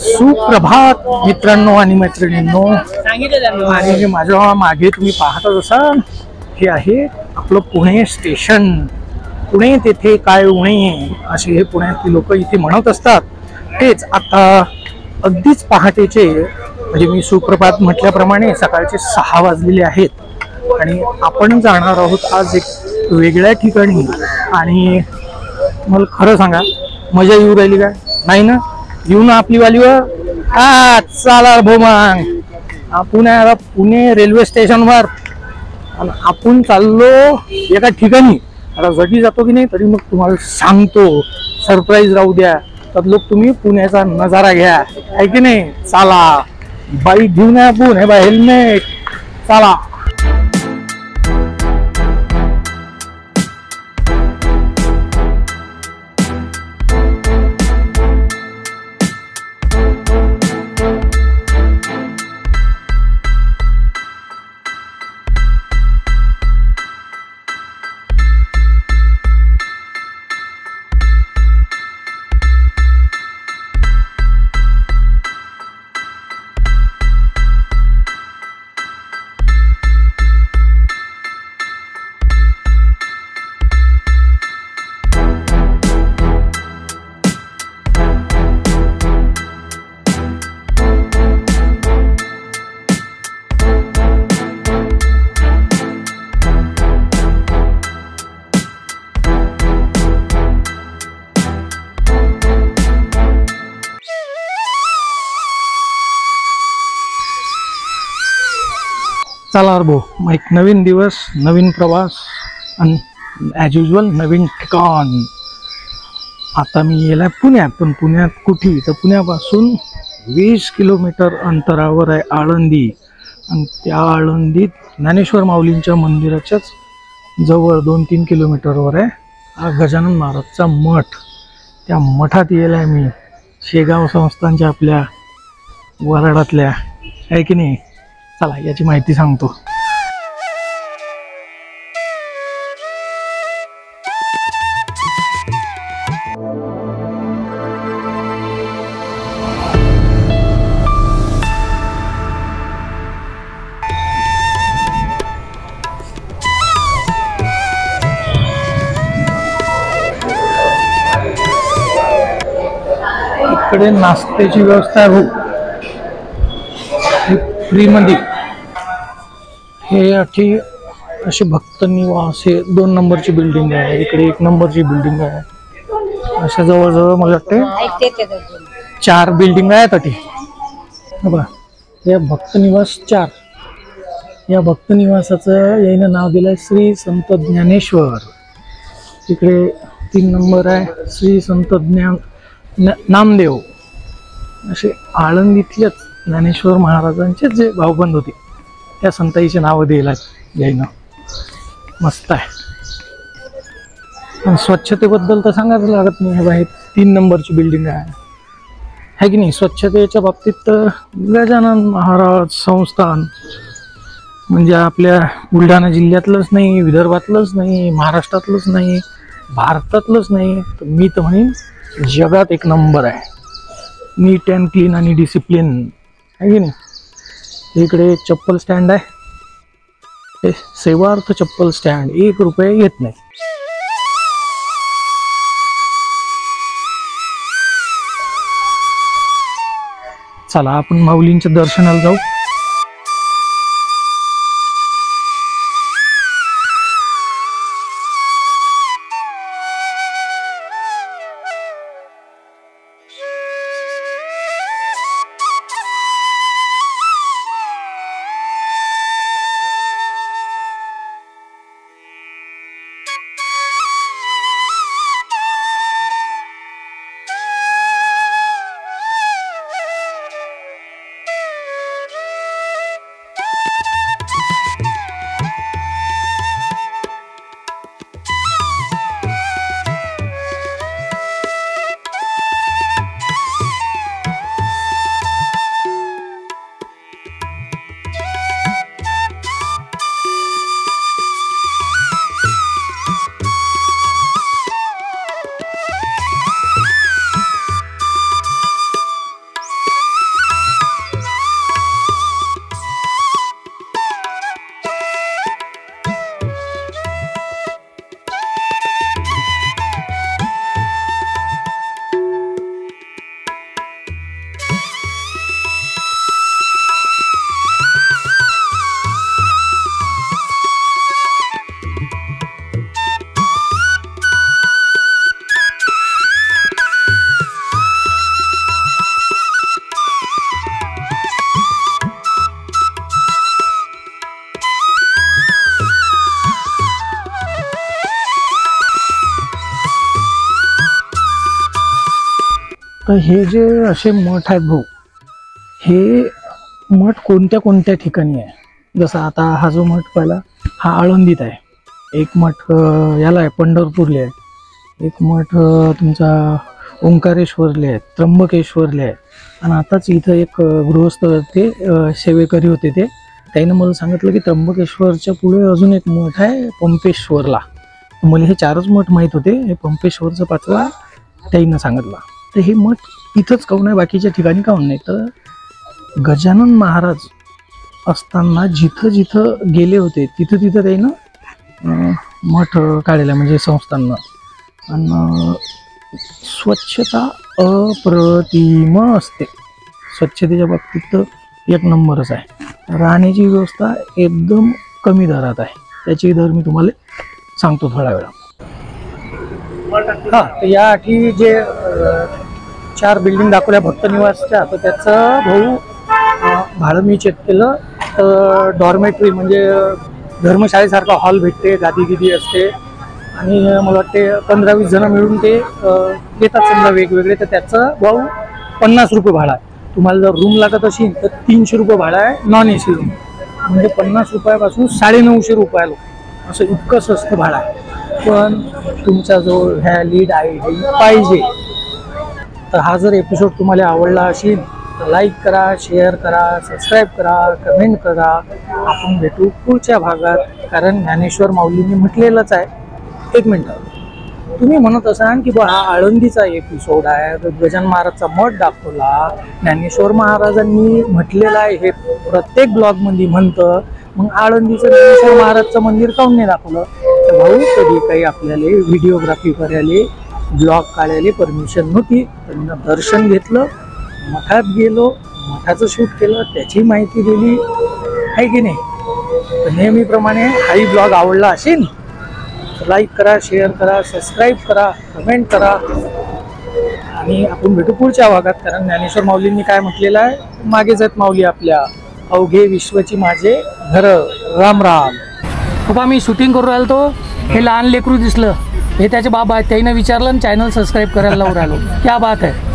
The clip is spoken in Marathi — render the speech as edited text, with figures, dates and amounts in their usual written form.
सुप्रभात मित्रांनो आणि मैत्रिणींनो, आणि माझ्या मागे तुम्ही पाहत असाल हे आहे आपलं पुणे स्टेशन. पुणे तेथे काय उणे असे हे पुण्यातली लोक इथे म्हणत असतात. तेच आता अगदीच पहाटेचे म्हणजे मी सुप्रभात म्हटल्याप्रमाणे सकाळचे 6 वाजलेले आहेत आणि आपण जाणार आहोत आज एक वेगळ्या ठिकाणी. आणि मला खरं सांगा, मजा येऊ राहिली काय? नाही ना? येऊ ना आपली वालीवर. हा चला भो मग पुणे रेल्वे स्टेशनवर आपण चाललो एका ठिकाणी. आता जगी जातो की नाही तरी मग तुम्हाला सांगतो, सरप्राईज राहू द्या. तर लोक तुम्ही पुण्याचा नजारा घ्या, आहे की नाही? चला बाईक घेऊन आपण, हे बा हेल्मेट. चला चला भाऊ, मग एक नवीन दिवस, नवीन प्रवास आणि ॲज युजल नवीन ठिकाण. आता मी गेला पुण्यात, पण पुण्यात कुठे? तर पुण्यापासून 20 किलोमीटर अंतरावर आहे आळंदी. आणि त्या आळंदीत ज्ञानेश्वर माऊलींच्या मंदिराच्याच जवळ 2-3 किलोमीटरवर आहे हा गजानन महाराजचा मठ. त्या मठात येईल आहे मी, शेगाव संस्थांच्या आपल्या वराडातल्या, आहे की नाही? चला याची माहिती सांगतो. इकडे नाश्त्याची व्यवस्था आहे फ्री मध्ये. हे अशी भक्त निवास, हे 2 नंबरची बिल्डिंग आहे. इकडे 1 नंबरची बिल्डिंग आहे. अशा जवळजवळ मला वाटते 4 बिल्डिंग आहेत अटी. बघा, या भक्त निवास 4. या भक्त निवासाचं यानं नाव दिलंय श्री संत ज्ञानेश्वर. तिकडे 3 नंबर आहे श्री संत नामदेव. असे आळंदीतलेच ज्ञानेश्वर महाराजांचे जे भाऊबंद होते त्या संताईचे नाव द्यायला यायनं. मस्त आहे. आणि स्वच्छतेबद्दल तर सांगायचं लागत नाही. हे बाहेर 3 नंबरची बिल्डिंग आहे की नाही? स्वच्छतेच्या बाबतीत तर गजानन महाराज संस्थान म्हणजे आपल्या बुलढाणा जिल्ह्यातलंच नाही, विदर्भातलंच नाही, महाराष्ट्रातलंच नाही, भारतातलंच नाही, तर मी तर म्हणेन जगात 1 नंबर आहे. नीट अँड क्लीन आणि डिसिप्लिन, आहे की नाही? इकडे चप्पल स्टँड आहे, हे सेवार्थ चप्पल स्टँड. 1 रुपये घेत नाही. चला आपण माऊलींच्या दर्शनाला जाऊ. तर हे जे असे मठ आहेत भाऊ, हे मठ कोणत्या कोणत्या ठिकाणी आहे. जसं आता हा जो मठ पाहिला हा आळंदीत आहे, एक मठ याला आहे पंढरपूरला आहे, एक मठ तुमचा ओंकारेश्वरले आहे, त्र्यंबकेश्वरले आहे. आणि आताच इथं एक गृहस्थ ते सेवेकरी होते, त्यानं मला सांगितलं की त्र्यंबकेश्वरच्या पुढे अजून एक मठ आहे पंपेश्वरला. मला हे 4च मठ माहीत होते, हे पंपेश्वरचं 5वा त्याईनं सांगितलं. तर हे मठ इथंच काहून आहे, बाकीच्या ठिकाणी काहून नाही. तर गजानन महाराज असताना जिथं जिथं गेले होते तिथं तिथं त्याईनं मठ काढलेला म्हणजे संस्थांना. आणि स्वच्छता अप्रतिम असते, स्वच्छतेच्या बाबतीत तर 1 नंबरच आहे. राहण्याची व्यवस्था एकदम कमी दरात आहे, त्याची दर मी तुम्हाला सांगतो थोड्या वेळा. हां, तर याआधी जे 4 बिल्डिंग दाखवल्या भक्त निवासच्या, तर त्याचं भाऊ भाडं मी चेक केलं तर डॉर्मेटरी म्हणजे धर्मशाळेसारखा हॉल भेटते, गादी गिदी असते आणि मला वाटते 15-20 जण मिळून ते येतात समजा वेगवेगळे. तर त्याचं भाऊ 50 रुपये भाडं आहे. तुम्हाला जर रूम लागत असेल तर 300 रुपये भाडं आहे नॉन AC रूम, म्हणजे 50 रुपयापासून 950 रुपयाला, असं इतकं स्वस्त भाडं आहे. पण तुमचा जो व्हॅलिड ID पाहिजे. तर हा जर एपिसोड तुम्हाला आवडला असेल तर लाईक करा, शेअर करा, सबस्क्राईब करा, कमेंट करा. आपण भेटू पुढच्या भागात, कारण ज्ञानेश्वर माऊलींनी म्हटलेलंच आहे. 1 मिनटं, तुम्ही म्हणत असाल की बा हा आळंदीचा एपिसोड आहे, गजानन महाराजचा मठ दाखवला, ज्ञानेश्वर महाराजांनी म्हटलेलं आहे हे प्रत्येक ब्लॉगमध्ये म्हणतं, मग आळंदीचं ज्ञानेश्वर महाराजचं मंदिर काहून नाही दाखवलं. तर भाऊ कधी काही आपल्याला व्हिडिओग्राफी करायला, ब्लॉग काढायला परमिशन नव्हती. त्यांना दर्शन घेतलं, मठात गेलो, मठाचं शूट केलं, त्याची माहिती दिली आहे की नाही. तर नेहमीप्रमाणे हाही ब्लॉग आवडला असेल तर लाईक करा, शेअर करा, सबस्क्राईब करा, कमेंट करा. आणि आपण भेटू पुढच्या भागात, कारण ज्ञानेश्वर माऊलींनी काय म्हटलेलं आहे, मागेच आहेत माऊली आपल्या, अवघे विश्वची माझे घर. राम राम. बाबा मी शूटिंग करू राहिलो, तो हे लहान लेकरू दिसलं, हे त्याचे बाबा आहेत, त्याने विचारलं आणि चॅनल सबस्क्राईब करायला लावून राहिलो. क्या बात आहे.